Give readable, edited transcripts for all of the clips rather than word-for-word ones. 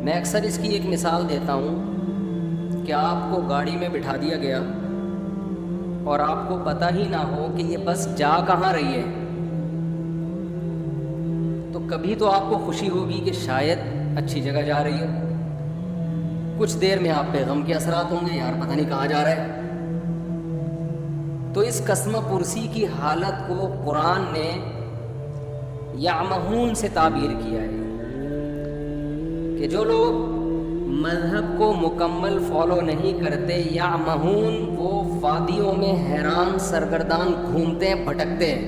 میں اکثر اس کی ایک مثال دیتا ہوں کہ آپ کو گاڑی میں بٹھا دیا گیا اور آپ کو پتہ ہی نہ ہو کہ یہ بس جا کہاں رہی ہے، تو کبھی تو آپ کو خوشی ہوگی کہ شاید اچھی جگہ جا رہی ہے، کچھ دیر میں آپ پہ غم کے اثرات ہوں گے، یار پتہ نہیں کہاں جا رہا ہے۔ تو اس قسم پرسی کی حالت کو قرآن نے یعمہون سے تعبیر کیا ہے کہ جو لوگ مذہب کو مکمل فالو نہیں کرتے، یعمہون، وہ وادیوں میں حیران سرگردان گھومتے ہیں، بھٹکتے ہیں۔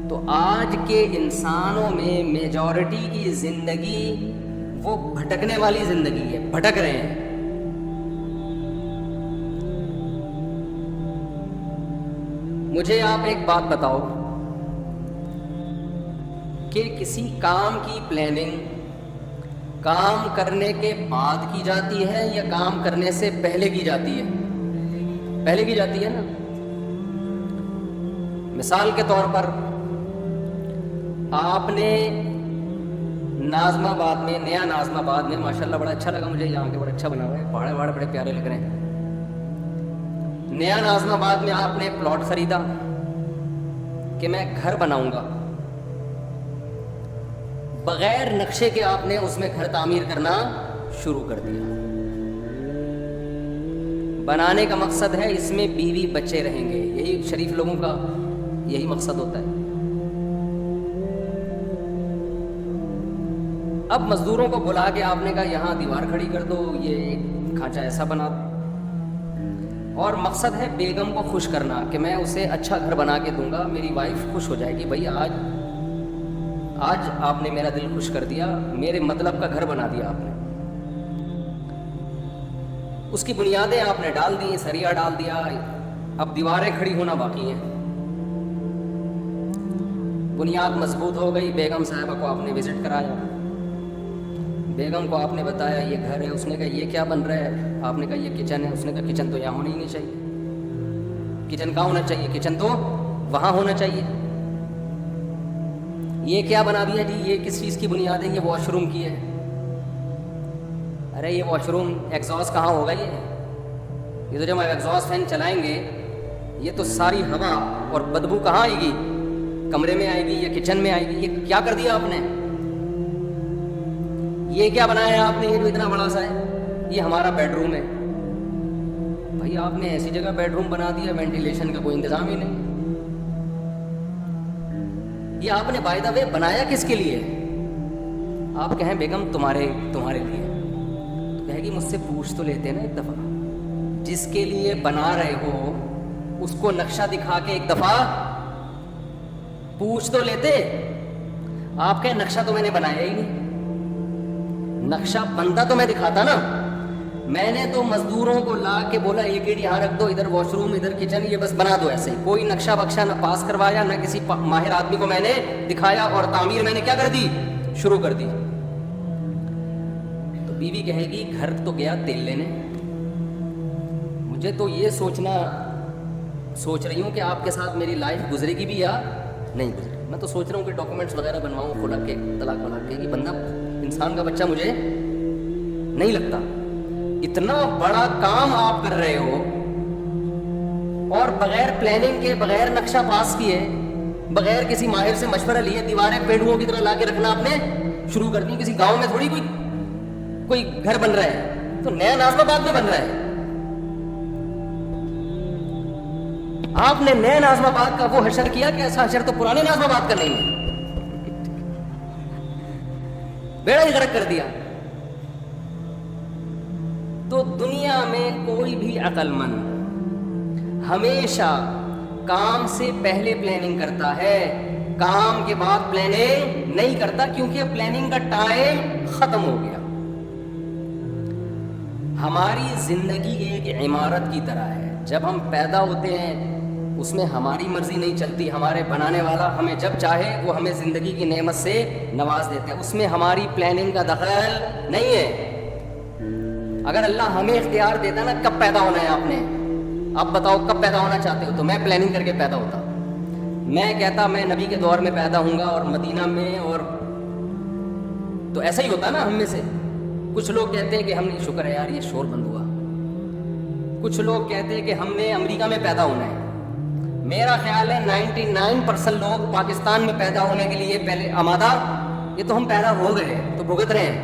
تو آج کے انسانوں میں میجورٹی کی زندگی وہ بھٹکنے والی زندگی ہے، بھٹک رہے ہیں۔ مجھے آپ ایک بات بتاؤ کہ کسی کام کی پلاننگ کام کرنے کے بعد کی جاتی ہے یا کام کرنے سے پہلے کی جاتی ہے؟ پہلے کی جاتی ہے نا۔ مثال کے طور پر آپ نے ناظم آباد میں، نیا ناظم آباد میں، ماشاءاللہ بڑا اچھا لگا مجھے، یہاں کے بڑا اچھا بنا ہوا ہے، پہاڑے وہاڑے بڑے پیارے لگ رہے ہیں۔ نیا ناظم آباد میں آپ نے پلاٹ خریدا کہ میں گھر بناؤں گا، بغیر نقشے کے آپ نے اس میں گھر تعمیر کرنا شروع کر دیا۔ بنانے کا مقصد ہے اس میں بیوی بچے رہیں گے، یہی شریف لوگوں کا یہی مقصد ہوتا ہے۔ اب مزدوروں کو بلا کے آپ نے کہا یہاں دیوار کھڑی کر دو، یہ کھانچا ایسا بنا دو، اور مقصد ہے بیگم کو خوش کرنا کہ میں اسے اچھا گھر بنا کے دوں گا، میری وائف خوش ہو جائے گی، بھائی آج آپ نے میرا دل خوش کر دیا، میرے مطلب کا گھر بنا دیا آپ نے۔ اس کی بنیادیں آپ نے ڈال دی، سریا ڈال دیا، اب دیواریں کھڑی ہونا باقی ہیں۔ بنیاد مضبوط ہو گئی، بیگم صاحبہ کو آپ نے وزٹ کرایا، بیگم کو آپ نے بتایا یہ گھر ہے، اس نے کہا یہ کیا بن رہا ہے، آپ نے کہا یہ کچن ہے، اس نے کہا کچن تو یہاں ہونا ہی نہیں چاہیے، کچن کہاں ہونا چاہیے، کچن تو وہاں ہونا چاہیے۔ یہ کیا بنا دیا جی، یہ کس چیز کی بنیاد ہے، یہ واش روم کی ہے۔ ارے یہ واش روم ایگزاسٹ کہاں ہوگا، یہ تو جب ہم ایگزاسٹ فین چلائیں گے یہ تو ساری ہوا اور بدبو کہاں آئے گی، کمرے میں آئے گی یا کچن میں آئے گی۔ یہ کیا کر دیا آپ نے، یہ کیا بنایا آپ نے، یہ تو اتنا بڑا سا ہے، یہ ہمارا بیڈ روم ہے۔ بھائی آپ نے ایسی جگہ بیڈ روم بنا دیا وینٹیلیشن کا کوئی انتظام ہی نہیں۔ یہ آپ نے بائی دا وے بنایا کس کے لیے؟ آپ کہیں بیگم تمہارے لیے، تو کہے گی مجھ سے پوچھ تو لیتے نا ایک دفعہ، جس کے لیے بنا رہے ہو اس کو نقشہ دکھا کے ایک دفعہ پوچھ تو لیتے۔ آپ کہیں نقشہ تو میں نے بنایا ہی نہیں، نقشہ بنتا تو میں دکھاتا نا، میں نے تو مزدوروں کو لا کے بولا ایک ایڈ یہاں رکھ دو، ادھر واش روم، ادھر کچن، یہ بس بنا دو ایسے ہی، کوئی نقشہ بخشہ نہ پاس کروایا، نہ کسی ماہر آدمی کو میں نے دکھایا، اور تعمیر میں نے کیا کر دی، شروع کر دی۔ تو بیوی کہے گی گھر تو گیا تیل لینے، مجھے تو یہ سوچ رہی ہوں کہ آپ کے ساتھ میری لائف گزرے گی بھی یا نہیں گزرے گی۔ میں تو سوچ رہا ہوں کہ ڈاکومنٹس وغیرہ بنواؤں، کھلا کے طلاق ولاق کے، یہ بندہ انسان کا بچہ مجھے نہیں لگتا۔ اتنا بڑا کام آپ کر رہے ہو اور بغیر پلاننگ کے، بغیر نقشہ پاس کیے، بغیر کسی ماہر سے مشورہ لیے، دیواریں پینڈوؤں کی طرح لا کے رکھنا آپ نے شروع کر دی۔ کسی گاؤں میں تھوڑی کوئی گھر بن رہا ہے، تو نیا ناظم آباد میں بن رہا ہے۔ آپ نے نئے ناظم آباد کا وہ حشر کیا کہ ایسا حشر تو پرانے ناظم آباد کا نہیں ہے، بیڑا ہی غرق کر دیا۔ تو دنیا میں کوئی بھی عقل مند ہمیشہ کام سے پہلے پلاننگ کرتا ہے، کام کے بعد پلاننگ نہیں کرتا، کیونکہ پلاننگ کا ٹائم ختم ہو گیا۔ ہماری زندگی ایک عمارت کی طرح ہے، جب ہم پیدا ہوتے ہیں اس میں ہماری مرضی نہیں چلتی، ہمارے بنانے والا ہمیں جب چاہے وہ ہمیں زندگی کی نعمت سے نواز دیتا ہے، اس میں ہماری پلاننگ کا دخل نہیں ہے۔ اگر اللہ ہمیں اختیار دیتا نا کب پیدا ہونا ہے آپ نے، اب بتاؤ کب پیدا ہونا چاہتے ہو، تو میں پلاننگ کر کے پیدا ہوتا، میں کہتا میں نبی کے دور میں پیدا ہوں گا اور مدینہ میں، اور تو ایسا ہی ہوتا نا ہم میں سے. کچھ لوگ کہتے ہیں کہ ہم نے شکر ہے یار یہ شور بند ہوا. کچھ لوگ کہتے ہیں کہ ہم نے امریکہ میں پیدا ہونا ہے. میرا خیال ہے 99% لوگ پاکستان میں پیدا ہونے کے لیے پہلے آمادہ. یہ تو ہم پیدا ہو گئے تو بھگت رہے ہیں.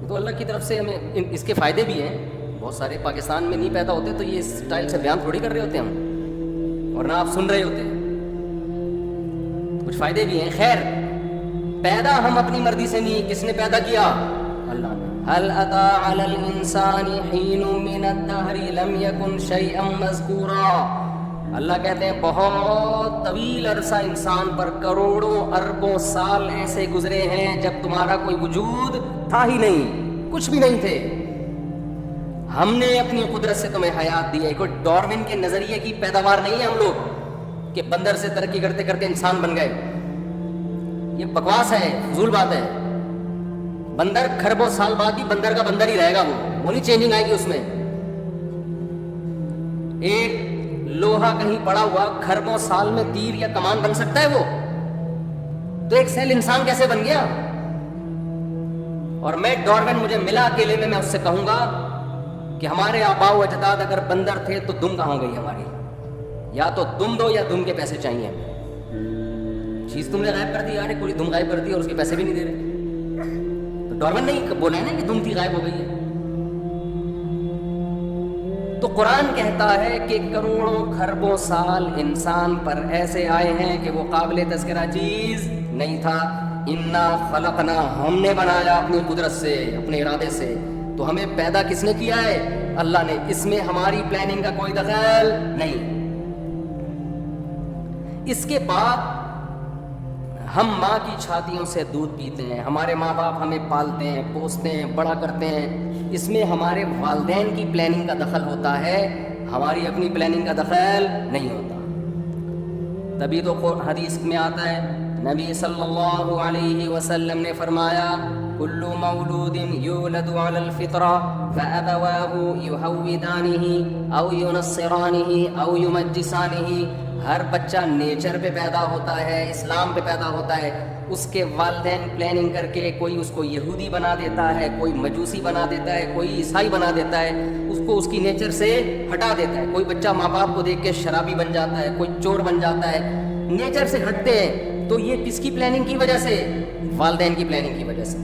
تو اللہ کی طرف سے ہمیں اس کے فائدے بھی ہیں. بہت سارے پاکستان میں نہیں پیدا ہوتے تو یہ اس اسٹائل سے بیان تھوڑی کر رہے ہوتے ہم, اور نہ آپ سن رہے ہوتے. کچھ فائدے بھی ہیں. خیر, پیدا ہم اپنی مرضی سے نہیں. کس نے پیدا کیا؟ اللہ نے. هل اتى على الانسان حين من الدهر لم يكن شيئا مذكورا. اللہ کہتے ہیں بہت طویل عرصہ انسان پر, کروڑوں اربوں سال ایسے گزرے ہیں جب تمہارا کوئی وجود تھا ہی نہیں, کچھ بھی نہیں تھے. ہم نے اپنی قدرت سے تمہیں حیات دی ہے. کوئی ڈارون کے نظریے کی پیداوار نہیں ہے ہم لوگ کہ بندر سے ترقی کرتے کرتے انسان بن گئے. یہ بکواس ہے, فضول بات ہے. بندر کھربوں سال بعد بھی بندر کا بندر ہی رہے گا. وہ نہیں چینجنگ آئے گی اس میں. ایک لوہا کہیں پڑا ہوا کھربوں سال میں تیر یا کمان بن سکتا ہے وہ؟ تو ایک سیل انسان کیسے بن گیا؟ اور میں ڈارون مجھے ملا اکیلے میں اس سے کہوں گا کہ ہمارے آباء و اجداد اگر بندر تھے تو دم کہاں گئی ہماری؟ یا تو دم دو یا دم کے پیسے چاہیے ہمیں. چیز تم نے غائب کر دی یار, پوری دم غائب کر دی اور اس کے پیسے بھی نہیں دے رہے. تو ڈارون نہیں بولا ہے نا کہ دم تھی غائب ہو گئی ہے. تو قرآن کہتا ہے کہ کروڑوں کھربوں سال انسان پر ایسے آئے ہیں کہ وہ قابل تذکرہ چیز نہیں تھا. انا خلقنا, ہم نے بنایا اپنی قدرت سے, اپنے ارادے سے. تو ہمیں پیدا کس نے کیا ہے؟ اللہ نے. اس میں ہماری پلاننگ کا کوئی دخل نہیں. اس کے بعد ہم ماں کی چھاتیوں سے دودھ پیتے ہیں. ہمارے ماں باپ ہمیں پالتے ہیں, پوستے ہیں, بڑا کرتے ہیں. اس میں ہمارے والدین کی پلاننگ کا دخل ہوتا ہے, ہماری اپنی پلاننگ کا دخل نہیں ہوتا. تبھی تو حدیث میں آتا ہے, نبی صلی اللہ علیہ وسلم نے فرمایا کل مولود یولد علی الفطرہ فابواہ یہودانہ او ینصرانہ او یمجسانہ. ہر بچہ نیچر پہ پیدا ہوتا ہے, اسلام پہ پیدا ہوتا ہے. اس کے والدین پلاننگ کر کے کوئی اس کو یہودی بنا دیتا ہے, کوئی مجوسی بنا دیتا ہے, کوئی عیسائی بنا دیتا ہے, اس کو اس کی نیچر سے ہٹا دیتا ہے. کوئی بچہ ماں باپ کو دیکھ کے شرابی بن جاتا ہے, کوئی چور بن جاتا ہے, نیچر سے ہٹتے ہیں. تو یہ کس کی پلاننگ کی وجہ سے؟ والدین کی پلاننگ کی وجہ سے.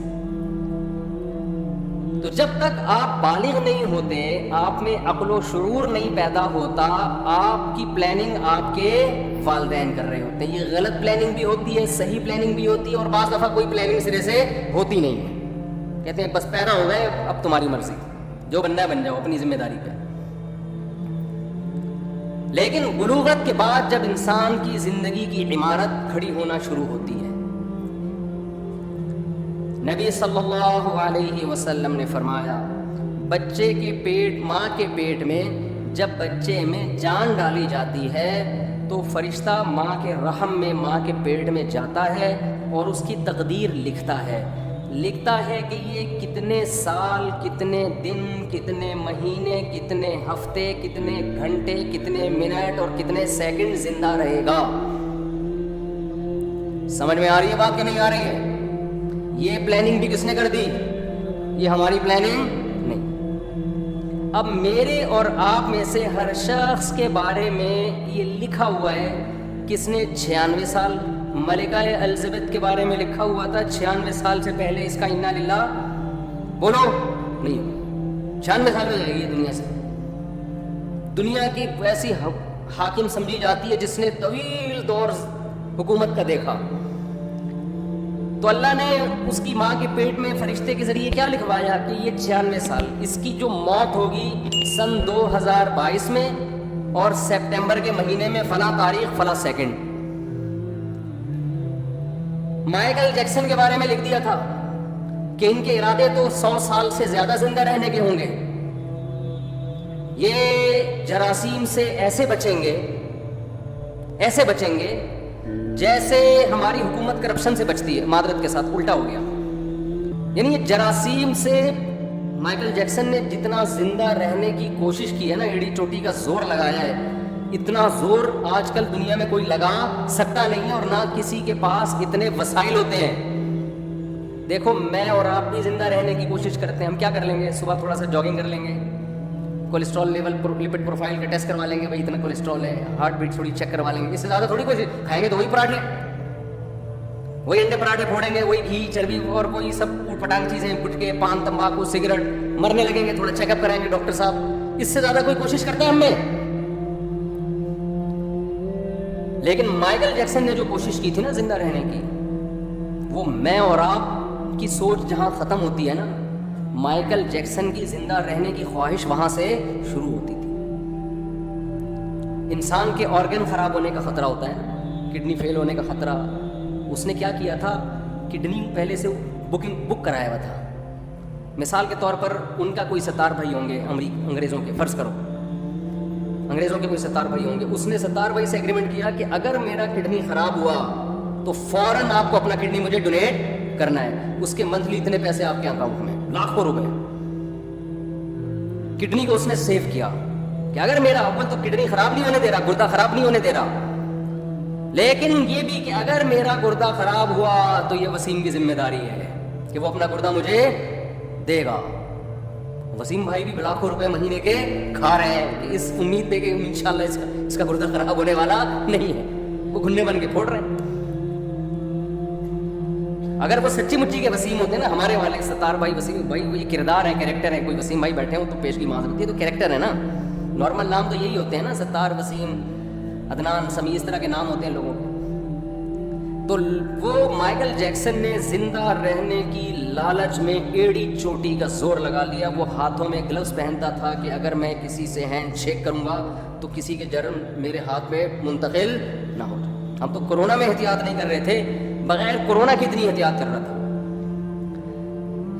تو جب تک آپ بالغ نہیں ہوتے, آپ میں عقل و شعور نہیں پیدا ہوتا, آپ کی پلاننگ آپ کے والدین کر رہے ہوتے ہیں. یہ غلط پلاننگ بھی ہوتی ہے, صحیح پلاننگ بھی ہوتی ہے, اور بعض دفعہ کوئی پلاننگ سرے سے ہوتی نہیں ہے. کہتے ہیں بس پیدا ہو گئے, اب تمہاری مرضی, جو بننا ہے بن جاؤ اپنی ذمہ داری پہ. لیکن بلوغت کے بعد جب انسان کی زندگی کی عمارت کھڑی ہونا شروع ہوتی ہے, نبی صلی اللہ علیہ وسلم نے فرمایا بچے کے پیٹ, ماں کے پیٹ میں جب بچے میں جان ڈالی جاتی ہے تو فرشتہ ماں کے رحم میں, ماں کے پیٹ میں جاتا ہے اور اس کی تقدیر لکھتا ہے. لکھتا ہے کہ یہ کتنے سال, کتنے دن, کتنے مہینے, کتنے ہفتے, کتنے گھنٹے, کتنے منٹ اور کتنے سیکنڈ زندہ رہے گا. سمجھ میں آ رہی ہے بات کہ نہیں آ رہی ہے؟ یہ پلاننگ بھی کس نے کر دی؟ یہ ہماری پلاننگ نہیں. اب میرے اور آپ میں سے ہر شخص کے بارے میں یہ لکھا ہوا ہے. کس نے 96 سال, ملکہ الزبتھ کے بارے میں لکھا ہوا تھا 96 سال سے پہلے اس کا انا للہ بولو نہیں, 96 سال میں جائے گی دنیا سے. دنیا کی ایسی حاکم سمجھی جاتی ہے جس نے طویل دور حکومت کا دیکھا. تو اللہ نے اس کی ماں کے پیٹ میں فرشتے کے ذریعے کیا لکھوایا کہ یہ 96 سال, اس کی جو موت ہوگی سن 2022 میں اور سپٹمبر کے مہینے میں فلاں تاریخ فلاں سیکنڈ. مائیکل جیکسن کے بارے میں لکھ دیا تھا کہ ان کے ارادے تو 100 سال سے زیادہ زندہ رہنے کے ہوں گے. یہ جراثیم سے ایسے بچیں گے جیسے ہماری حکومت کرپشن سے بچتی ہے. معذرت کے ساتھ الٹا ہو گیا. یعنی یہ جراثیم سے مائیکل جیکسن نے جتنا زندہ رہنے کی کوشش کی ہے نا, ایڑی چوٹی کا زور لگایا ہے, اتنا زور آج کل دنیا میں کوئی لگا سکتا نہیں ہے, اور نہ کسی کے پاس اتنے وسائل ہوتے ہیں. دیکھو میں اور آپ بھی زندہ رہنے کی کوشش کرتے ہیں. ہم کیا کر لیں گے؟ صبح تھوڑا سا جاگنگ کر لیں گے, کولیسٹرول لیول لپڈ پروفائل کا ٹیسٹ کروا لیں گے, بھائی اتنا کولیسٹرول ہے, ہارٹ بیٹ تھوڑی چیک کروا لیں گے. اس سے زیادہ تھوڑی کوئی کھائیں گے تو وہی پراٹھے, وہی انڈے پراٹھے پھوڑیں گے, وہی گھی چربی اور کوئی سب اوٹ پٹانگ چیزیں, گٹکے, پان, تمباکو, سگریٹ. مرنے لگیں گے, تھوڑا چیک اپ کرائیں گے ڈاکٹر صاحب. اس سے زیادہ کوئی کوشش کرتا ہے ہم میں؟ لیکن مائیکل جیکسن نے جو کوشش کی تھی نا زندہ رہنے کی, وہ میں اور آپ کی سوچ جہاں ختم ہوتی ہے نا, مائیکل جیکسن کی زندہ رہنے کی خواہش وہاں سے شروع ہوتی تھی. انسان کے آرگن خراب ہونے کا خطرہ ہوتا ہے, کڈنی فیل ہونے کا خطرہ. اس نے کیا کیا تھا, کڈنی پہلے سے بک کرایا ہوا تھا. مثال کے طور پر ان کا کوئی ستار بھائی ہوں گے انگریزوں کے, فرض کرو انگریزوں کے کوئی ستار بھائی ہوں گے. اس نے ستار بھائی سے ایگریمنٹ کیا کہ اگر میرا کڈنی خراب ہوا تو فوراً آپ کو اپنا کڈنی مجھے ڈونیٹ کرنا ہے. اس کے منتھلی اتنے پیسے آپ کے اکاؤنٹ میں, لاکھوں روپے. کڈنی کو اس نے سیو کیا کہ اگر میرا اول تو کڈنی خراب نہیں ہونے دے رہا, گردہ خراب نہیں ہونے دے رہا, لیکن یہ بھی کہ اگر میرا گردہ خراب ہوا تو یہ وسیم کی ذمہ داری ہے کہ وہ اپنا گردہ مجھے دے گا. وسیم بھائی بھی لاکھوں روپے مہینے کے کھا رہے ہیں کہ اس امید پہ کہ انشاءاللہ اس کا گردہ خراب ہونے والا نہیں ہے. وہ گھنے بن کے پھوڑ رہے ہیں. اگر وہ سچی مچی کے وسیم ہوتے ہیں نا, ہمارے والے ستار بھائی وسیم بھائی, وہ یہ کردار ہے, کریکٹر ہے. کوئی وسیم بھائی بیٹھے ہوں تو پیش کی معذرت, یہ تو کریکٹر ہے نا. نارمل نام تو یہی ہوتے ہیں نا, ستار, وسیم, عدنان, سمی, اس طرح کے نام ہوتے ہیں لوگوں کے. تو وہ مائیکل جیکسن نے زندہ رہنے کی لالچ میں ایڑی چوٹی کا زور لگا لیا. وہ ہاتھوں میں گلوز پہنتا تھا کہ اگر میں کسی سے ہینڈ شیک کروں گا تو کسی کے جرم میرے ہاتھ میں منتقل نہ ہو جائے. ہم تو کورونا میں احتیاط نہیں کر رہے تھے, بغیر کورونا کی اتنی احتیاط کر رہا تھا.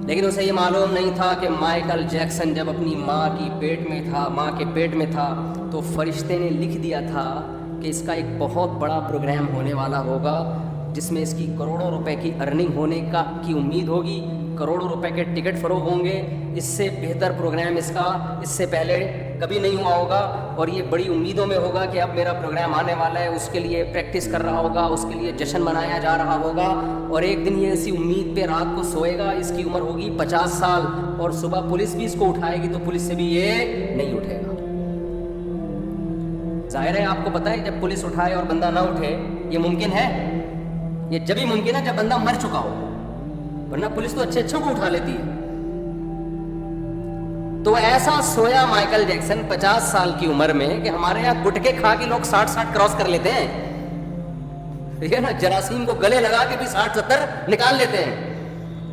لیکن اسے یہ معلوم نہیں تھا کہ مائیکل جیکسن جب اپنی ماں کے پیٹ میں تھا تو فرشتے نے لکھ دیا تھا کہ اس کا ایک بہت بڑا پروگرام ہونے والا ہوگا جس میں اس کی کروڑوں روپے کی ارننگ ہونے کی امید ہوگی, کروڑوں روپے کے ٹکٹ فروغ ہوں گے. اس سے بہتر پروگرام اس کا اس سے پہلے کبھی نہیں ہوا ہوگا, اور یہ بڑی امیدوں میں ہوگا کہ اب میرا پروگرام آنے والا ہے. اس کے لیے پریکٹس کر رہا ہوگا, اس کے لیے جشن منایا جا رہا ہوگا, اور ایک دن یہ اسی امید پہ رات کو سوئے گا. اس کی عمر ہوگی 50 سال, اور صبح پولیس بھی اس کو اٹھائے گی تو پولیس سے بھی یہ نہیں اٹھے گا. ظاہر ہے آپ کو پتہ ہے جب پولیس اٹھائے اور بندہ نہ اٹھے, یہ ممکن ہے, یہ جبھی ممکن ہے جب بندہ مر چکا ہو, ورنہ پولیس تو اچھوں کو اٹھا لیتی ہے. تو ایسا سویا مائیکل جیکسن 50 سال کی عمر میں کہ ہمارے یہاں گٹکے کھا کے لوگ 60 کراس کر لیتے ہیں, ٹھیک ہے نا. جراثیم کو گلے لگا کے بھی 60-70 نکال لیتے ہیں.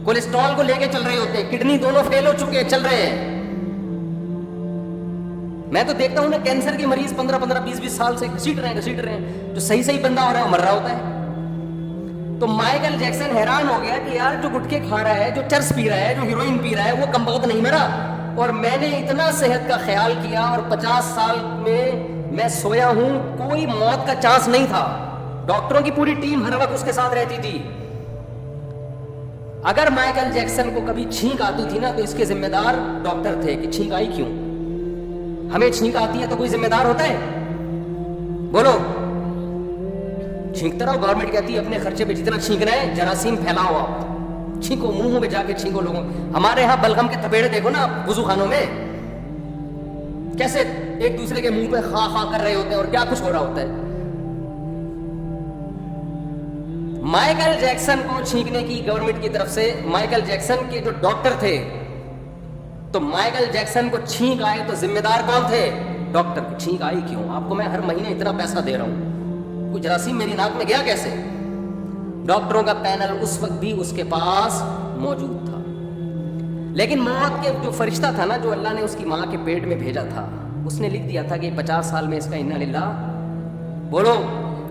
کولیسٹرول کو لے کے چل رہے ہوتے ہیں, کڈنی دونوں فیل ہو چکے ہیں, چل رہے ہیں. میں تو دیکھتا ہوں نا کینسر کے مریض 15-20 سال سے گھسیٹ رہے ہیں, جو صحیح بندہ ہو رہا ہے وہ مر رہا ہوتا ہے. تو مائیکل جیکسن حیران ہو گیا کہ یار جو گٹکے کھا رہا ہے, جو چرس پی رہا ہے, جو ہیروئن پی رہا ہے, وہ کم وقت نہیں مرا, اور میں نے اتنا صحت کا خیال کیا, اور 50 سال میں سویا ہوں, کوئی موت کا چانس نہیں تھا. ڈاکٹروں کی پوری ٹیم ہر وقت اس کے ساتھ رہتی تھی. اگر مائیکل جیکسن کو کبھی چھینک آتی تھی نا تو اس کے ذمہ دار ڈاکٹر تھے کہ چھینک آئی کیوں. ہمیں چھینک آتی ہے تو کوئی ذمہ دار ہوتا ہے؟ بولو, چھینکتا رہو. گورنمنٹ کہتی ہے اپنے خرچے پہ جتنا چھینکنا ہے جراثیم پھیلاؤ, آپ چھینکو, منہوں میں جا کے چھینکو لوگوں. ہمارے ہاں بلغم کے تھپیڑے دیکھو نا وضو خانوں میں, کیسے ایک دوسرے کے منہ پہ خا خا کر رہے ہوتے ہیں, اور کیا کچھ ہو رہا ہوتا ہے. مائیکل جیکسن کو چھینکنے کی گورنمنٹ کی طرف سے, مائیکل جیکسن کے جو ڈاکٹر تھے, تو مائیکل جیکسن کو چھینک آئے تو ذمہ دار کون تھے؟ ڈاکٹر. چھینک آئی کیوں؟ آپ کو میں ہر مہینے اتنا پیسہ دے رہا ہوں, کوئی جراثیم میری ناک میں گیا کیسے؟ ڈاکٹروں کا پینل اس وقت بھی اس کے پاس موجود تھا. لیکن موت کے جو فرشتہ تھا نا, جو اللہ نے اس کی ماں کے پیٹ میں بھیجا تھا, اس نے لکھ دیا تھا کہ 50 سال میں اس کا انا للہ بولو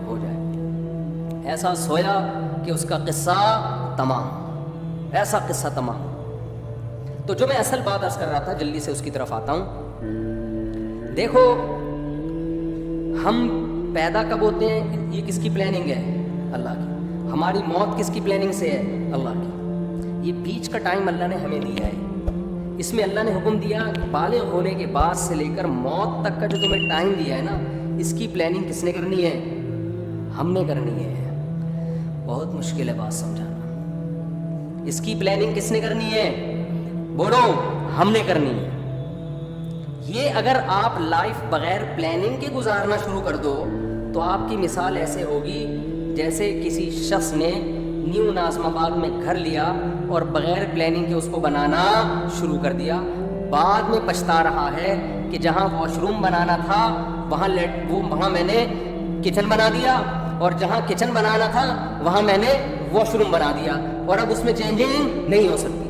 ہو جائے. ایسا سویا کہ اس کا قصہ تمام, ایسا قصہ تمام. تو جو میں اصل بات عرض کر رہا تھا, جلدی سے اس کی طرف آتا ہوں. دیکھو ہم پیدا کب ہوتے ہیں, یہ کس کی پلاننگ ہے؟ اللہ کی. ہماری موت کس کی پلاننگ سے ہے؟ اللہ کی. یہ بیچ کا ٹائم اللہ نے ہمیں دیا ہے. اس میں اللہ نے حکم دیا بالغ ہونے کے بعد سے لے کر موت تک کا جو تمہیں ٹائم دیا ہے نا, اس کی پلاننگ کس نے کرنی ہے؟ ہم نے کرنی ہے. بہت مشکل ہے بات سمجھانا. اس کی پلاننگ کس نے کرنی ہے؟ بولو، ہم نے کرنی ہے. یہ اگر آپ لائف بغیر پلاننگ کے گزارنا شروع کر دو تو آپ کی مثال ایسے ہوگی جیسے کسی شخص نے نیو ناظم آباد میں گھر لیا اور بغیر پلاننگ کے اس کو بنانا شروع کر دیا. بعد میں پچھتا رہا ہے کہ جہاں واش روم بنانا تھا وہاں میں نے کچن بنا دیا، اور جہاں کچن بنانا تھا وہاں میں نے واش روم بنا دیا، اور اب اس میں چینجنگ نہیں ہو سکتی.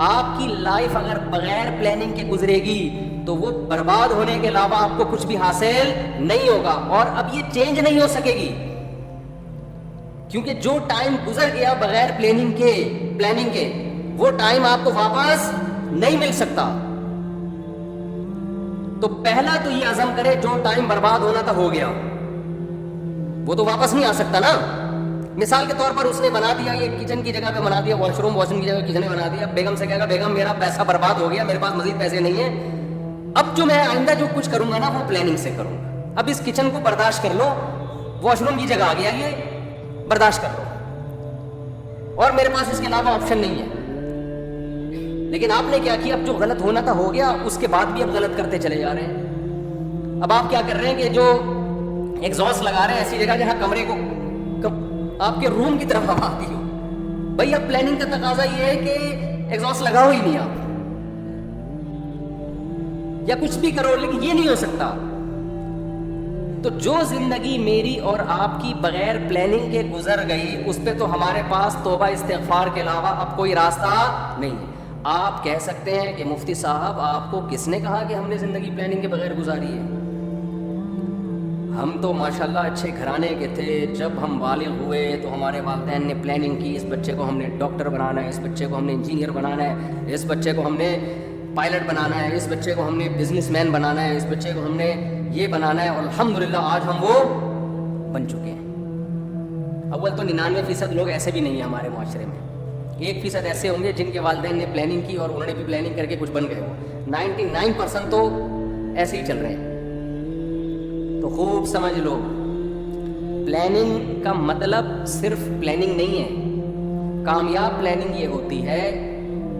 آپ کی لائف اگر بغیر پلاننگ کے گزرے گی تو وہ برباد ہونے کے علاوہ آپ کو کچھ بھی حاصل نہیں ہوگا، اور اب یہ چینج نہیں ہو سکے گی، کیونکہ جو ٹائم گزر گیا بغیر پلاننگ کے وہ ٹائم آپ کو واپس نہیں مل سکتا. تو پہلا تو یہ عزم کرے جو ٹائم برباد ہونا تھا ہو گیا، وہ تو واپس نہیں آ سکتا نا. مثال کے طور پر اس نے بنا دیا، یہ کچن کی جگہ پہ بنا دیا واش روم کی جگہ کچن بنا دیا. بیگم سے کہے گا بیگم میرا پیسہ برباد ہو گیا، میرے پاس مزید پیسے نہیں ہیں، اب جو میں آئندہ جو کچھ کروں گا نا وہ پلاننگ سے کروں گا. اب اس کچن کو برداشت کر لو، واش روم کی جگہ آ گیا یہ برداشت کر لو، اور میرے پاس اس کے علاوہ آپشن نہیں ہے. لیکن آپ نے کیا کیا؟ اب جو غلط ہونا تھا ہو گیا، اس کے بعد بھی اب غلط کرتے چلے جا رہے ہیں. اب آپ کیا کر رہے ہیں کہ جو ایگزاسٹ لگا رہے ہیں ایسی جگہ جہاں کمرے کو آپ کے روم کی طرف ہوا آتی ہو. بھائی اب پلاننگ کا تقاضا یہ ہے کہ ایگزاسٹ لگاؤ ہی نہیں آپ، یا کچھ بھی کرو، لیکن یہ نہیں ہو سکتا. تو جو زندگی میری اور آپ کی بغیر پلاننگ کے گزر گئی اس پہ تو ہمارے پاس توبہ استغفار کے علاوہ اب کوئی راستہ نہیں ہے. آپ کہہ سکتے ہیں کہ مفتی صاحب آپ کو کس نے کہا کہ ہم نے زندگی پلاننگ کے بغیر گزاری ہے؟ ہم تو ماشاءاللہ اچھے گھرانے کے تھے، جب ہم بالغ ہوئے تو ہمارے والدین نے پلاننگ کی، اس بچے کو ہم نے ڈاکٹر بنانا ہے، اس بچے کو ہم نے انجینئر بنانا ہے، اس بچے کو ہم نے پائلٹ بنانا ہے، اس بچے کو ہم نے بزنس مین بنانا ہے، اس بچے کو ہم نے یہ بنانا ہے، اور الحمدللہ آج ہم وہ بن چکے ہیں. اول تو 99% لوگ ایسے بھی نہیں ہیں ہمارے معاشرے میں. 1% ایسے ہوں گے جن کے والدین نے پلاننگ کی اور انہوں نے بھی پلاننگ کر کے کچھ بن گئے ہو. 99% تو ایسے ہی چل رہے ہیں. تو خوب سمجھ لو، پلاننگ کا مطلب صرف پلاننگ نہیں ہے. کامیاب پلاننگ یہ ہوتی ہے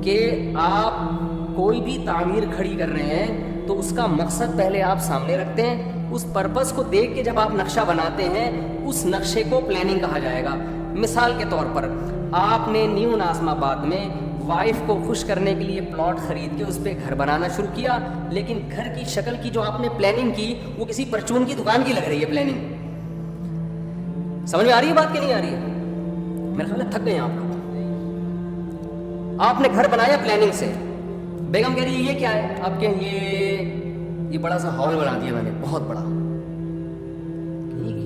کہ آپ کوئی بھی تعمیر کھڑی کر رہے ہیں تو اس کا مقصد پہلے آپ سامنے رکھتے ہیں، اس پرپس کو دیکھ کے جب آپ نقشہ بناتے ہیں اس نقشے کو پلاننگ کہا جائے گا. مثال کے طور پر آپ نے نیو ناظم آباد میں وائف کو خوش کرنے کے لیے پلاٹ خرید کے اس پہ گھر بنانا شروع کیا، لیکن گھر کی شکل کی جو آپ نے پلاننگ کی وہ کسی پرچون کی دکان کی لگ رہی ہے پلاننگ. سمجھ میں آ رہی ہے بات کہ نہیں آ رہی ہے؟ میرے خیال ہے تھک گئے آپ لوگ. آپ نے گھر بنایا پلاننگ سے، بیگم کہہ رہی ہے یہ کیا ہے؟ آپ کہیں یہ بڑا سا ہال بنا دیا میں نے، بہت بڑا.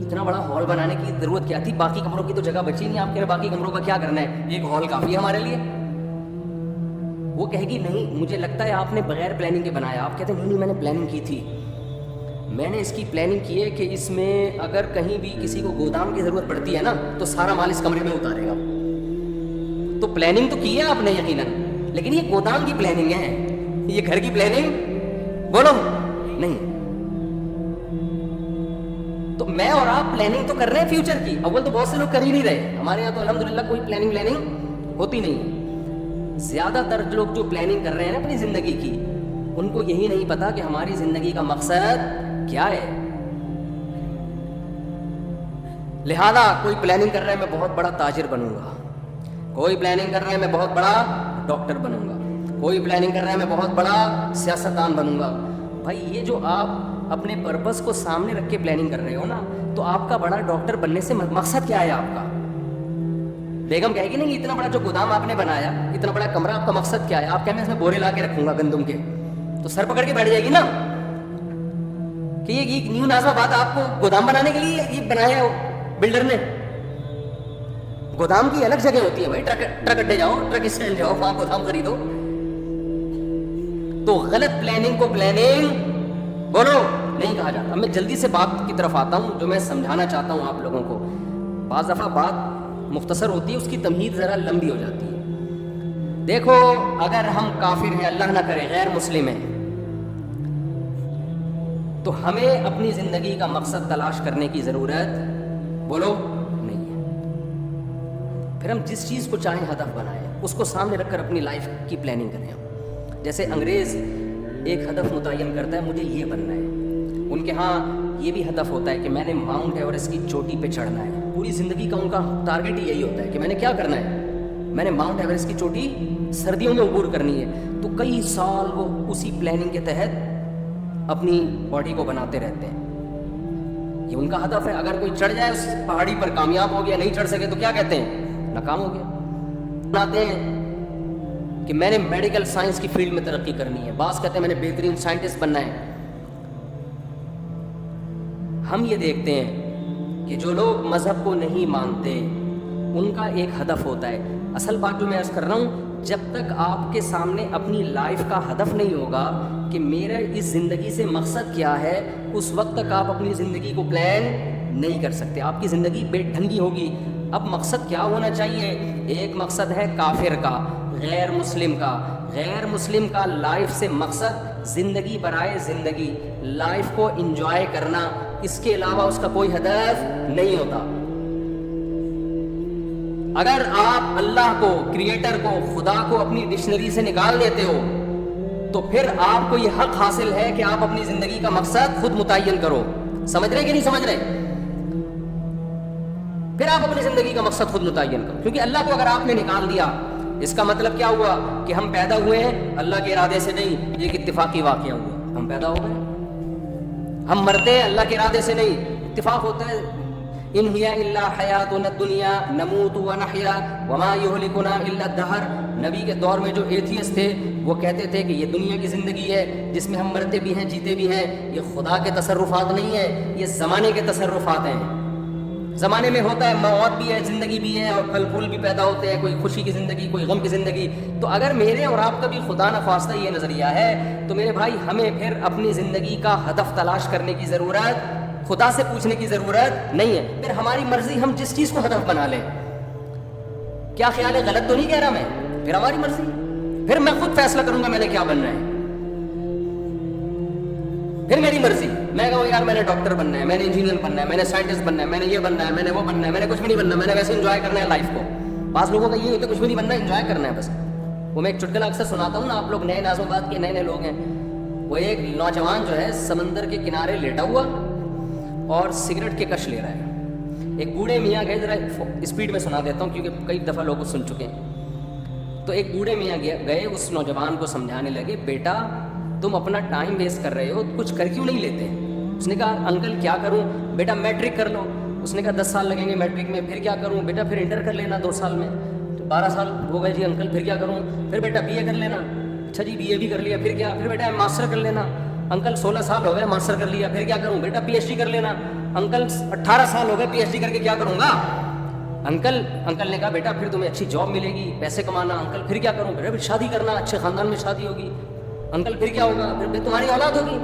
اتنا بڑا ہال بنانے کی ضرورت کیا تھی؟ باقی کمروں کی تو جگہ بچی نہیں. آپ کہہ رہے باقی کمروں کا کیا کرنا ہے، ایک ہال کافی ہے ہمارے لیے. وہ کہے گی نہیں مجھے لگتا ہے آپ نے بغیر پلاننگ کے بنایا. آپ کہتے ہیں نہیں میں نے پلاننگ کی تھی، میں نے اس کی پلاننگ کی ہے کہ اس میں اگر کہیں بھی کسی کو گودام کی ضرورت پڑتی ہے نا تو سارا مال اس کمرے میں اتارے گا. تو پلاننگ تو کی ہے آپ نے یقیناً، لیکن یہ گودام کی پلاننگ ہے، یہ گھر کی پلاننگ بولو نہیں. تو میں اور آپ پلاننگ تو کر رہے ہیں فیوچر کی. اول تو بہت سے لوگ کر ہی نہیں رہے. ہمارے یہاں تو الحمدللہ کوئی پلاننگ ہوتی نہیں. زیادہ تر لوگ جو پلاننگ کر رہے ہیں اپنی زندگی کی ان کو یہی نہیں پتا کہ ہماری زندگی کا مقصد کیا ہے. لہذا کوئی پلاننگ کر رہا ہے میں بہت بڑا تاجر بنوں گا، کوئی پلاننگ کر رہا ہے میں بہت بڑا ڈاکٹر بنوں گا، کوئی پلاننگ کر رہا ہے میں بہت بڑا سیاستدان بنوں گا. بھائی یہ جو آپ اپنے پرپس کو سامنے رکھ کے پلاننگ کر رہے ہو نا، تو آپ کا بڑا ڈاکٹر بننے سے مقصد کیا ہے آپ کا؟ بیگم کہے گی نہیں اتنا بڑا جو گودام آپ نے بنایا، اتنا بڑا کمرہ، آپ کا مقصد کیا ہے؟ آپ کہیں میں اس میں بورے لا کے رکھوں گا گندم کے، تو سر پکڑ کے بیٹھ جائے گی نا کہ یہ نیو ناظم آباد آپ کو گودام بنانے کے لیے یہ بنایا بلڈر نے. گودام کی الگ جگہ ہوتی ہے بھائی، ٹرک اڈے جاؤ، ٹرک اسٹینڈ جاؤ، وہاں گودام خریدو. تو غلط پلاننگ کو پلاننگ بولو نہیں کہا جاتا. اب میں جلدی سے بات کی طرف آتا ہوں جو میں سمجھانا چاہتا ہوں آپ لوگوں کو. بعض دفعہ بات مختصر ہوتی ہے، اس کی تمہید ذرا لمبی ہو جاتی ہے. دیکھو اگر ہم کافر ہیں، اللہ نہ کرے غیر مسلم ہیں، تو ہمیں اپنی زندگی کا مقصد تلاش کرنے کی ضرورت بولو نہیں ہے. پھر ہم جس چیز کو چاہیں ہدف بنائیں. اس کو سامنے رکھ کر اپنی لائف کی پلاننگ کریں. جیسے انگریز ایک ہدف متعین کرتا ہے, مجھے یہ بننا ہے. ان کے ہاں یہ بھی ہدف ہوتا ہے کہ میں نے ماؤنٹ ایوریسٹ کی چوٹی پہ چڑھنا ہے. پوری زندگی کا ان کا ٹارگیٹ ہی یہی ہوتا ہے کہ میں نے کیا کرنا ہے, میں نے ماؤنٹ ایوریسٹ کی چوٹی سردیوں میں عبور کرنی ہے. تو کئی سال وہ اسی پلاننگ کے تحت اپنی باڈی کو بناتے رہتے ہیں. یہ ان کا ہدف ہے. اگر کوئی چڑھ جائے اس پہاڑی پر, کامیاب ہو گیا, نہیں چڑھ سکے تو کیا کہتے ہیں, ناکام ہو گیا. بناتے ہیں کہ میں نے میڈیکل سائنس کی فیلڈ میں ترقی کرنی ہے, بعض کہتے ہیں میں نے بہترین سائنٹسٹ بننا ہے. ہم یہ دیکھتے ہیں کہ جو لوگ مذہب کو نہیں مانتے ان کا ایک ہدف ہوتا ہے. اصل بات جو میں عرض کر رہا ہوں, جب تک آپ کے سامنے اپنی لائف کا ہدف نہیں ہوگا کہ میرا اس زندگی سے مقصد کیا ہے, اس وقت تک آپ اپنی زندگی کو پلان نہیں کر سکتے. آپ کی زندگی بے ڈھنگی ہوگی. اب مقصد کیا ہونا چاہیے؟ ایک مقصد ہے کافر کا, غیر مسلم کا. غیر مسلم کا لائف سے مقصد زندگی برائے زندگی, لائف کو انجوائے کرنا, اس کے علاوہ اس کا کوئی ہدف نہیں ہوتا. اگر آپ اللہ کو, کریٹر کو, خدا کو اپنی ڈکشنری سے نکال دیتے ہو تو پھر آپ کو یہ حق حاصل ہے کہ آپ اپنی زندگی کا مقصد خود متعین کرو. سمجھ رہے کہ نہیں سمجھ رہے؟ پھر آپ اپنی زندگی کا مقصد خود متعین کرو. کیونکہ اللہ کو اگر آپ نے نکال دیا, اس کا مطلب کیا ہوا کہ ہم پیدا ہوئے ہیں اللہ کے ارادے سے نہیں, یہ ایک اتفاقی واقعہ ہوا, ہم پیدا ہو گئے. ہم مرتے ہیں اللہ کے ارادے سے نہیں, اتفاق ہوتا ہے. ان ہی الا حیاتنا الدنیا نموت ونحیا وما یہلکنا الا الدہر. نبی کے دور میں جو ایتھیسٹ تھے وہ کہتے تھے کہ یہ دنیا کی زندگی ہے جس میں ہم مرتے بھی ہیں جیتے بھی ہیں, یہ خدا کے تصرفات نہیں ہیں, یہ زمانے کے تصرفات ہیں. زمانے میں ہوتا ہے, موت بھی ہے, زندگی بھی ہے, اور پھل پھول بھی پیدا ہوتے ہیں, کوئی خوشی کی زندگی, کوئی غم کی زندگی. تو اگر میرے اور آپ کا بھی خدا نخواستہ یہ نظریہ ہے تو میرے بھائی ہمیں پھر اپنی زندگی کا ہدف تلاش کرنے کی ضرورت, خدا سے پوچھنے کی ضرورت نہیں ہے. پھر ہماری مرضی ہم جس چیز کو ہدف بنا لیں. کیا خیال ہے, غلط تو نہیں کہہ رہا میں؟ پھر ہماری مرضی, پھر میں خود فیصلہ کروں گا میں نے کیا بننا ہے. پھر میری مرضی, میں کہوں یار میں نے ڈاکٹر بننا ہے, میں نے انجینئر بننا ہے, میں نے سائنٹسٹ بننا ہے, میں نے یہ بننا ہے, میں نے وہ بننا ہے, میں نے کچھ بھی نہیں بننا, میں نے ویسے انجوائے کرنا ہے لائف کو. بعض لوگوں کا یہ ہوتا ہے کچھ بھی نہیں بننا, انجوائے کرنا ہے بس. وہ میں ایک چٹکلا اکثر سناتا ہوں نا, آپ لوگ نئے نازم آباد کے نئے نئے لوگ ہیں. وہ ایک نوجوان جو ہے سمندر کے کنارے لیٹا ہوا اور سگریٹ کے کش لے رہا ہے. ایک بوڑھے میاں گئے, ذرا اسپیڈ میں سنا دیتا ہوں کیونکہ کئی دفعہ لوگ سن چکے ہیں. تو ایک بوڑھے میاں گئے اس نوجوان کو سمجھانے لگے, بیٹا تم اپنا ٹائم ویسٹ کر رہے ہو, کچھ کر کیوں نہیں لیتے؟ اس نے کہا انکل کیا کروں؟ بیٹا میٹرک کر لو. اس نے کہا 10 سال لگیں گے میٹرک میں. پھر کیا کروں؟ بیٹا پھر انٹر کر لینا 2 سال میں. 12 سال ہو گئے جی انکل, پھر کیا کروں؟ پھر بیٹا بی اے کر لینا. اچھا جی بی اے بھی کر لیا, پھر کیا؟ پھر بیٹا ماسٹر کر لینا. انکل 16 سال ہو گئے ماسٹر کر لیا, پھر کیا کروں؟ بیٹا پی ایچ ڈی کر لینا. انکل 18 سال ہو گئے, پی ایچ ڈی کر کے کیا کروں گا؟ انکل نے کہا بیٹا پھر تمہیں اچھی جاب ملے گی, پیسے کمانا. انکل پھر کیا کروں؟ بیٹا پھر شادی کرنا, اچھے خاندان میں شادی ہوگی. انکل پھر کیا ہوگا؟ پھر تمہاری اولاد ہوگی.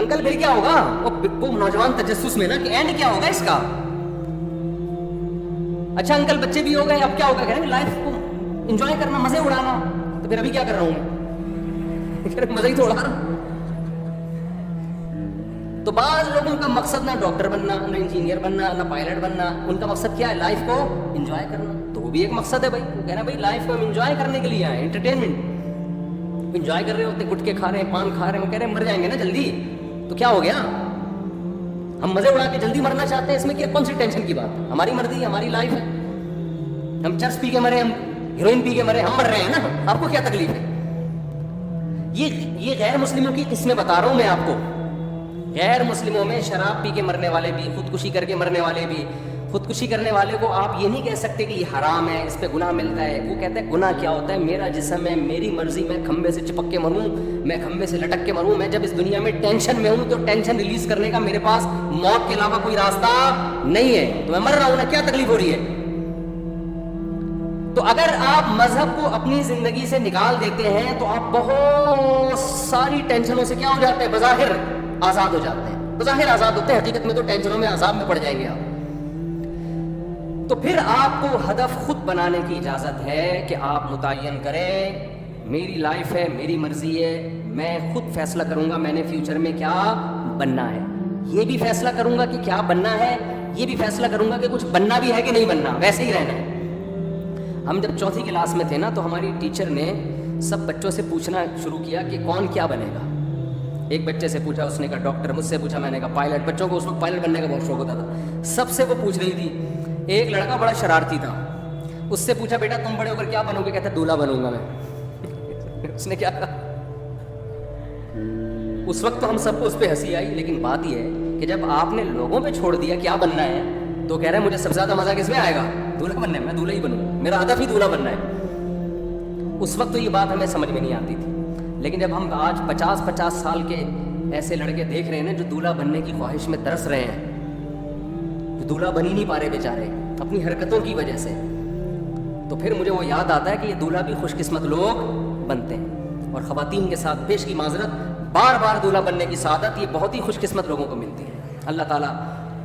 انکل پھر کیا ہوگا؟ وہ نوجوان تجسس میں نا کہ اینڈ کیا ہوگا اس کا. اچھا انکل بچے بھی ہو گئے, اب کیا ہوگا؟ کہہ رہے ہیں لائف کو انجوائے کرنا, مزے اڑانا. تو پھر ابھی کیا کر رہا ہوں میں؟ مزے ہی تو اڑا رہا ہوں. تو بعض لوگوں کا مقصد نہ ڈاکٹر بننا, نہ انجینئر بننا, نہ پائلٹ بننا. ان کا مقصد کیا ہے؟ لائف کو انجوائے کرنا. تو وہ بھی ایک مقصد ہے بھائی. وہ کہنا بھائی لائف کو ہم انجوائے کرنے کے لیے آئے, انٹرٹینمنٹ. انجوائے کر رہے ہوتے, گٹکے کھا رہے ہیں, پان کھا رہے ہیں, وہ کہہ رہے ہیں مر جائیں گے نا جلدی. تو کیا ہو گیا؟ ہم مزے اڑا کے جلدی مرنا چاہتے ہیں. اس میں کیا کون سی ٹینشن کی بات ہے؟ ہماری مرضی, ہماری لائف ہے. ہم چرس پی کے مرے, ہم ہیروئن پی کے مرے, ہم مر رہے ہیں نا. آپ کو کیا تکلیف ہے؟ یہ غیر مسلموں کی قسمیں بتا رہا ہوں میں آپ کو. غیر مسلموں میں شراب پی کے مرنے والے بھی, خودکشی کر کے مرنے والے بھی. خودکشی کرنے والے کو آپ یہ نہیں کہہ سکتے کہ یہ حرام ہے, اس پہ گناہ ملتا ہے. وہ کہتا ہے گناہ کیا ہوتا ہے؟ میرا جسم ہے, میری مرضی, میں کھمبے سے چپک کے مروں, میں کھمبے سے لٹک کے مروں. میں جب اس دنیا میں ٹینشن میں ہوں تو ٹینشن ریلیز کرنے کا میرے پاس موت کے علاوہ کوئی راستہ نہیں ہے. تو میں مر رہا ہوں نا, کیا تکلیف ہو رہی ہے؟ تو اگر آپ مذہب کو اپنی زندگی سے نکال دیتے ہیں تو آپ بہت ساری ٹینشنوں سے کیا ہو جاتے ہیں؟ بظاہر آزاد ہو جاتے ہیں. بظاہر آزاد ہوتے ہیں, حقیقت میں تو ٹینشنوں میں عذاب میں پڑ جائیں گے آپ. تو پھر آپ کو ہدف خود بنانے کی اجازت ہے کہ آپ متعین کریں میری لائف ہے, میری مرضی ہے, میں خود فیصلہ کروں گا میں نے فیوچر میں کیا بننا ہے. یہ بھی فیصلہ کروں گا کہ کیا بننا ہے, یہ بھی فیصلہ کروں گا کہ کچھ بننا بھی ہے کہ نہیں بننا, ویسے ہی رہنا ہے. ہم جب چوتھی کلاس میں تھے نا تو ہماری ٹیچر نے سب بچوں سے پوچھنا شروع کیا کہ کون کیا بنے گا. ایک بچے سے پوچھا, اس نے کہا ڈاکٹر, مجھ سے پوچھا, میں نے کہا پائلٹ. بچوں کو اس وقت پائلٹ بننے کا بہت شوق ہوتا تھا. سب سے وہ پوچھ رہی تھی. ایک لڑکا بڑا شرارتی تھا, اس سے پوچھا بیٹا تم بڑے ہو کر کیا بنو گے؟ کہتا دولہا بنوں گا میں. اس نے کیا کہا؟ اس وقت تو ہم سب کو اس پہ ہنسی آئی, لیکن بات یہ ہے کہ جب آپ نے لوگوں پہ چھوڑ دیا کیا بننا ہے تو کہہ رہے ہیں مجھے سب سے زیادہ مزہ کس میں آئے گا؟ دولہا بننے میں. میں دولہا ہی بنوں, میرا ہدف ہی دولہا بننا ہے. اس وقت تو یہ بات ہمیں سمجھ میں نہیں آتی تھی, لیکن جب ہم آج 50 سال کے ایسے لڑکے دیکھ رہے ہیں نا جو دولہا بننے کی خواہش میں ترس رہے ہیں, جو دولہا بن ہی نہیں پا رہے بیچارے اپنی حرکتوں کی وجہ سے, تو پھر مجھے وہ یاد آتا ہے کہ یہ دولہا بھی خوش قسمت لوگ بنتے ہیں. اور خواتین کے ساتھ پیش کی معذرت, بار بار دولہا بننے کی سعادت یہ بہت ہی خوش قسمت لوگوں کو ملتی ہے. اللہ تعالیٰ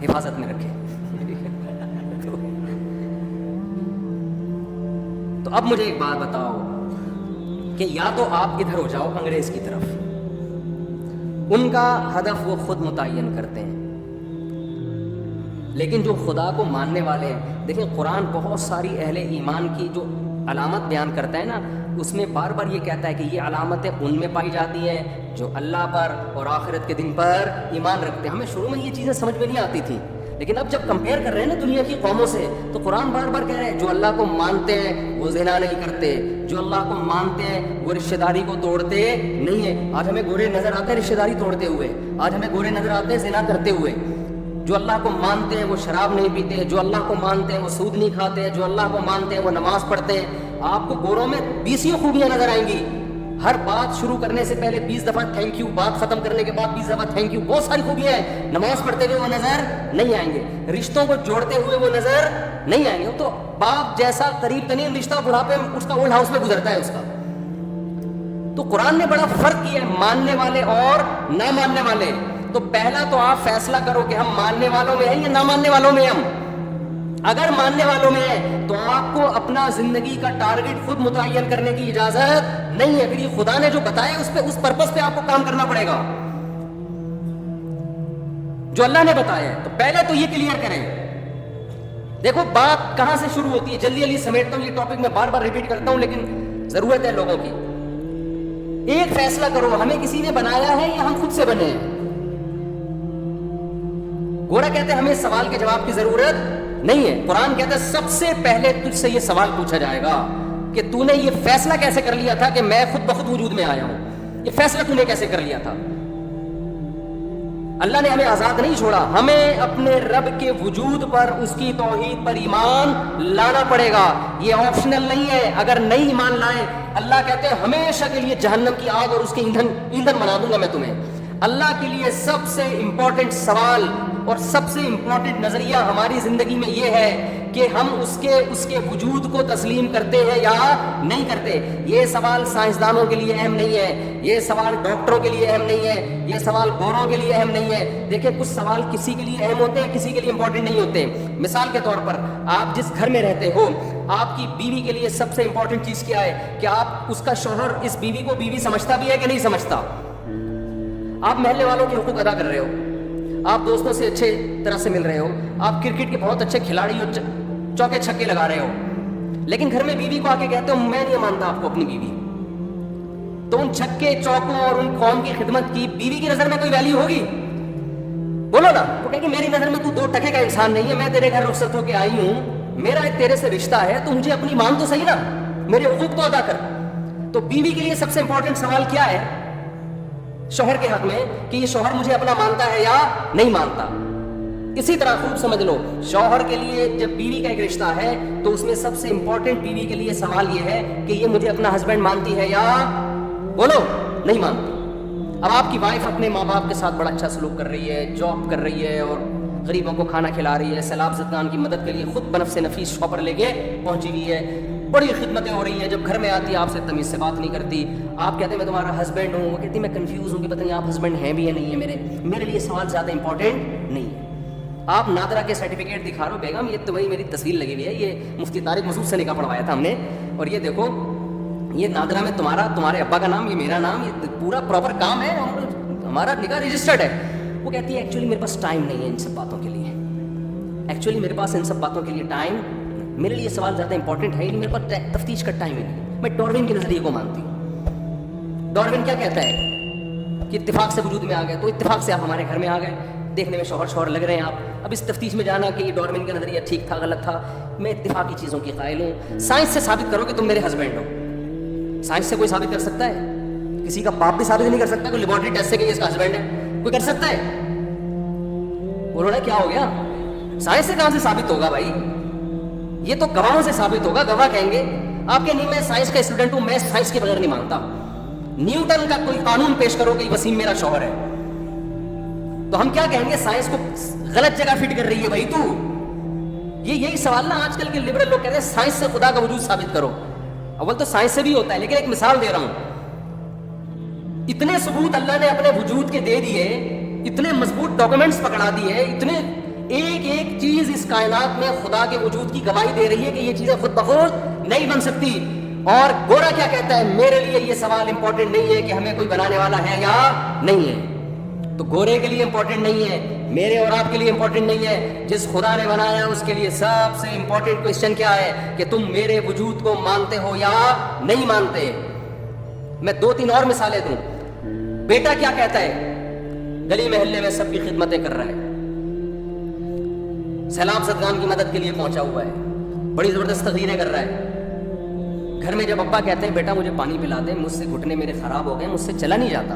حفاظت میں رکھے. تو اب مجھے ایک بات بتاؤ کہ یا تو آپ ادھر ہو جاؤ انگریز کی طرف, ان کا ہدف وہ خود متعین کرتے ہیں, لیکن جو خدا کو ماننے والے ہیں, دیکھیں قرآن بہت ساری اہل ایمان کی جو علامت بیان کرتا ہے نا, اس میں بار بار یہ کہتا ہے کہ یہ علامتیں ان میں پائی جاتی ہیں جو اللہ پر اور آخرت کے دن پر ایمان رکھتے ہیں. ہمیں شروع میں یہ چیزیں سمجھ میں نہیں آتی تھی, لیکن اب جب کمپیئر کر رہے ہیں نا دنیا کی قوموں سے, تو قرآن بار بار کہہ رہے ہیں جو اللہ کو مانتے ہیں وہ زنا نہیں کرتے, جو اللہ کو مانتے ہیں وہ رشتہ داری کو توڑتے نہیں ہیں. آج ہمیں گورے نظر آتے ہیں رشتہ داری توڑتے ہوئے, آج ہمیں گورے نظر آتے ہیں زنا کرتے ہوئے. جو اللہ کو مانتے ہیں وہ شراب نہیں پیتے, جو اللہ کو مانتے ہیں وہ سود نہیں کھاتے, جو اللہ کو مانتے ہیں وہ نماز پڑھتے ہیں. آپ کو گوروں میں 20 خوبیاں نظر آئیں گی. ہر بات شروع کرنے سے پہلے 20 دفعہ تھینک یو, بات ختم کرنے کے بعد 20 دفعہ تھینک یو. بہت ساری خوبیاں ہیں. نماز پڑھتے ہوئے وہ نظر نہیں آئیں گے, رشتوں کو جوڑتے ہوئے وہ نظر نہیں آئیں گے. تو باپ جیسا قریب ترین رشتہ بڑھاپے اس کا اولڈ ہاؤس میں گزرتا ہے اس کا. تو قرآن نے بڑا فرق کیا ہے ماننے والے اور نہ ماننے والے. تو پہلا تو آپ فیصلہ کرو کہ ہم ماننے والوں میں ہیں یا نہ ماننے والوں میں. ہم اگر ماننے والوں میں ہیں تو آپ کو اپنا زندگی کا ٹارگٹ خود متعین کرنے کی اجازت نہیں ہے. پھر یہ خدا نے جو بتایا اس پہ, اس پرپس پہ آپ کو کام کرنا پڑے گا جو اللہ نے بتایا ہے. تو پہلے تو یہ کلیئر کریں. دیکھو بات کہاں سے شروع ہوتی ہے, جلدی جلدی سمیٹتا ہوں, یہ ٹاپک میں بار بار ریپیٹ کرتا ہوں لیکن ضرورت ہے لوگوں کی. ایک فیصلہ کرو, ہمیں کسی نے بنایا ہے یا ہم خود سے بنے ہیں. گورا کہتے ہیں ہمیں اس سوال کے جواب کی ضرورت نہیں ہے. قرآن کہتا ہے سب سے پہلے تجھ سے یہ سوال پوچھا جائے گا کہ تو نے یہ فیصلہ کیسے کر لیا تھا کہ میں خود بخود وجود میں آیا ہوں. یہ فیصلہ تو نے کیسے کر لیا تھا؟ اللہ نے ہمیں آزاد نہیں چھوڑا, ہمیں اپنے رب کے وجود پر, اس کی توحید پر ایمان لانا پڑے گا. یہ آپشنل نہیں ہے. اگر نہیں ایمان لائے, اللہ کہتے ہیں ہمیشہ کے لیے جہنم کی آگ اور اس کے ایندھن بنا دوں گا میں تمہیں. اللہ کے لیے سب سے امپورٹنٹ سوال اور سب سے امپورٹنٹ نظریہ ہماری زندگی میں یہ ہے کہ ہم اس کے وجود کو تسلیم کرتے ہیں یا نہیں کرتے. یہ سوال سائنسدانوں کے لیے اہم نہیں ہے, یہ سوال ڈاکٹروں کے لیے اہم نہیں ہے, یہ سوال گوروں کے لیے اہم نہیں ہے. دیکھیں کچھ سوال کسی کے لیے اہم ہوتے ہیں, کسی کے لیے امپورٹنٹ نہیں ہوتے. مثال کے طور پر آپ جس گھر میں رہتے ہو, آپ کی بیوی کے لیے سب سے امپورٹنٹ چیز کیا ہے کہ آپ اس کا شوہر اس بیوی کو بیوی سمجھتا بھی ہے کہ نہیں سمجھتا. آپ محلے والوں کے حقوق ادا کر رہے ہو, آپ دوستوں سے اچھے طرح سے مل رہے ہو, آپ کرکٹ کے بہت اچھے کھلاڑی ہو, چوکے چھکے لگا رہے ہو, لیکن گھر میں بیوی کو آ کے کہتے ہو میں نہیں مانتا آپ کو اپنی بیوی. تو ان چھکے چوکوں اور ان قوم کی خدمت کی بیوی کی نظر میں کوئی ویلیو ہوگی؟ بولو نا. وہ کہیں کہ میری نظر میں تو 2 ٹکے کا انسان نہیں ہے, میں تیرے گھر رخصت ہو کے آئی ہوں, میرا ایک تیرے سے رشتہ ہے, تو مجھے اپنی مان تو صحیح نا, میرے حقوق تو ادا کر. تو بیوی کے لیے سب سے امپورٹنٹ سوال کیا ہے شوہر کے حق میں کہ یہ شوہر مجھے اپنا مانتا ہے یا نہیں مانتا. اسی طرح خوب سمجھ لو, شوہر کے لیے جب بیوی کا ایک رشتہ ہے تو اس میں سب سے امپورٹنٹ بیوی کے لیے سوال یہ ہے کہ یہ مجھے اپنا ہسبینڈ مانتی ہے یا بولو نہیں مانتی. اب آپ کی وائف اپنے ماں باپ کے ساتھ بڑا اچھا سلوک کر رہی ہے, جاب کر رہی ہے اور غریبوں کو کھانا کھلا رہی ہے, سیلاب زدگان کی مدد کے لیے خود بنفس نفیس شاپر لے کے پہنچی ہوئی ہے, بڑی خدمتیں ہو رہی ہیں. جب گھر میں آتی ہے آپ سے تمیز سے بات نہیں کرتی, آپ کہتے ہیں میں تمہارا ہسبینڈ ہوں, وہ کہتی ہے میں کنفیوز ہوں کہ پتہ نہیں آپ ہسبینڈ ہیں بھی یا نہیں ہے. میرے لیے سوال زیادہ امپورٹنٹ نہیں ہے. آپ نادرا کے سرٹیفکیٹ دکھا رہے ہو, بیگم یہ تو وہی میری تصویر لگی ہوئی ہے, یہ مفتی طارق مسعود سے نکاح پڑھوایا تھا ہم نے, اور یہ دیکھو یہ نادرا میں تمہارے ابا کا نام, یہ میرا نام, یہ پورا پراپر کام ہے اور ہمارا نکاح رجسٹرڈ ہے. وہ کہتی ہے ایکچولی میرے پاس ٹائم نہیں ہے ان سب باتوں کے لیے, ایکچولی میرے پاس ان سب باتوں کے لیے ٹائم. میرے لیے سوال زیادہ امپورٹنٹ ہے ہی نہیں, میرے پاس تفتیش کا ٹائم ہی نہیں. میں ڈاروین کے نظریے کو مانتی ہوں. ڈاروین کیا کہتا ہے کہ اتفاق سے وجود میں آ گئے, تو اتفاق سے آپ ہمارے گھر میں آ گئے, دیکھنے میں شوہر لگ رہے ہیں آپ. اب اس تفتیش میں جانا کہ یہ ڈاروین کا نظریہ ٹھیک تھا غلط تھا, میں اتفاقی چیزوں کی قائل ہوں. سائنس سے ثابت کرو کہ تم میرے ہسبینڈ ہو. سائنس سے کوئی ثابت کر سکتا ہے؟ کسی کا باپ بھی ثابت نہیں کر سکتا. کوئی لیبورٹری ٹیسٹ سے کہ یہ اس کا ہسبینڈ ہے کوئی کر سکتا ہے؟ بولو نا کیا ہو گیا؟ سائنس سے کہاں سے ثابت ہوگا بھائی؟ یہ تو گواہوں سے ثابت ہوگا. گواہ کہیں گے آپ کے نہیں, میں سائنس کا اسٹوڈنٹ ہوں, میں سائنس کے بغیر نہیں مانتا. نیوٹن کا کوئی قانون پیش کرو کہ وسیم میرا شوہر ہے, تو ہم کیا کہیں گے؟ سائنس کو غلط جگہ فٹ کر رہی ہے بھائی تو. یہی سوال نا آج کل کے لبرل لوگ کہتے ہیں سائنس سے خدا کا وجود ثابت کرو. اول تو سائنس سے بھی ہوتا ہے, لیکن ایک مثال دے رہا ہوں. اتنے ثبوت اللہ نے اپنے وجود کے دے دیے, اتنے مضبوط ڈاکومنٹس پکڑا دیے, اتنے ایک ایک چیز اس کائنات میں خدا کے وجود کی گواہی دے رہی ہے کہ یہ چیزیں خود بخود نہیں بن سکتی. اور گورا کیا کہتا ہے؟ میرے لیے یہ سوال امپورٹنٹ نہیں ہے کہ ہمیں کوئی بنانے والا ہے یا نہیں ہے. تو گورے کے لیے امپورٹنٹ نہیں ہے, میرے اور آپ کے لیے امپورٹنٹ نہیں ہے. جس خدا نے بنایا اس کے لیے سب سے امپورٹنٹ کوشچن کیا ہے کہ تم میرے وجود کو مانتے ہو یا نہیں مانتے. میں 2-3 اور مثالیں دوں. بیٹا کیا کہتا ہے؟ گلی محلے میں سب کی خدمتیں کر رہا ہے, سیلاب زدگان کی مدد کے لیے پہنچا ہوا ہے, بڑی زبردست تقریریں کر رہا ہے. گھر میں جب ابا کہتے ہیں بیٹا مجھے پانی پلا دے, مجھ سے گھٹنے میرے خراب ہو گئے, مجھ سے چلا نہیں جاتا,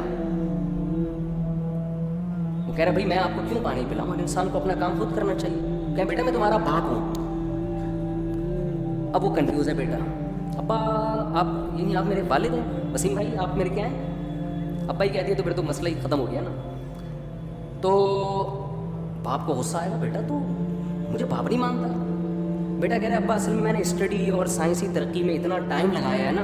وہ کہہ رہے بھائی میں آپ کو کیوں پانی پلاؤں, انسان کو اپنا کام خود کرنا چاہیے. کہ بیٹا میں تمہارا باپ ہوں. اب وہ کنفیوز ہے بیٹا, ابا آپ یعنی آپ میرے والد ہیں, وسیم بھائی آپ میرے کیا ہیں؟ ابا ہی کہتی ہے تو پھر تو مسئلہ ہی ختم ہو گیا نا. تو باپ کو غصہ آئے گا, بیٹا تو مجھے باپ نہیں مانتا. بیٹا کہہ رہا ہے ابا اصل میں نے اسٹڈی اور سائنسی ترقی میں اتنا ٹائم لگایا ہے نا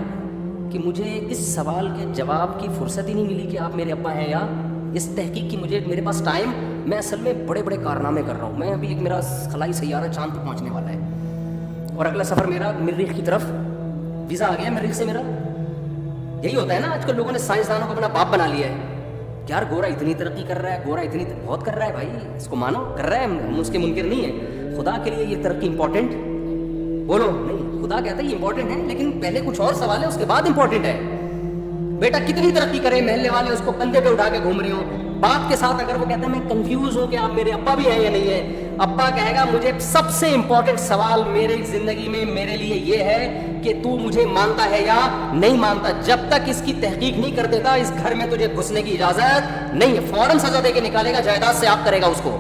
کہ مجھے اس سوال کے جواب کی فرصت ہی نہیں ملی کہ آپ میرے ابا ہیں یا اس تحقیق کی میرے پاس ٹائم. میں اصل میں بڑے بڑے کارنامے کر رہا ہوں. میں ابھی میرا خلائی سیارہ چاند پہ پہنچنے والا ہے, اور اگلا سفر میرا مریخ کی طرف, ویزا آ گیا مریخ سے میرا. یہی ہوتا ہے نا آج کل لوگوں نے سائنسدانوں کو اپنا باپ بنا لیا ہے. یار گورا اتنی ترقی کر رہا ہے, گورا اتنی بہت کر رہا ہے بھائی, اس کو مانو کر رہا ہے, ہم اس کے منکر نہیں ہے. خدا کے لیے یہ ترقی امپورٹنٹ بولو نہیں, خدا کہتا ہے یہ امپورٹنٹ ہے, لیکن پہلے کچھ اور سوال ہے اس کے بعد امپورٹنٹ ہے. بیٹا کتنی ترقی کرے, محلے والے اس کو کندھے پہ اٹھا کے گھوم رہے ہوں. باپ کے ساتھ اگر وہ کہتا ہے میں کنفیوز ہوں کہ آپ میرے ابا بھی ہیں یا نہیں ہے, ابا کہے گا مجھے سب سے امپورٹنٹ سوال میری زندگی میں میرے لیے یہ ہے کہ تو مجھے مانتا ہے یا نہیں مانتا. جب تک اس کی تحقیق نہیں کر دیتا اس گھر میں تجھے گھسنے کی اجازت نہیں ہے. فوراً سزا دے کے نکالے گا, جائیداد سے آپ کرے گا اس کو.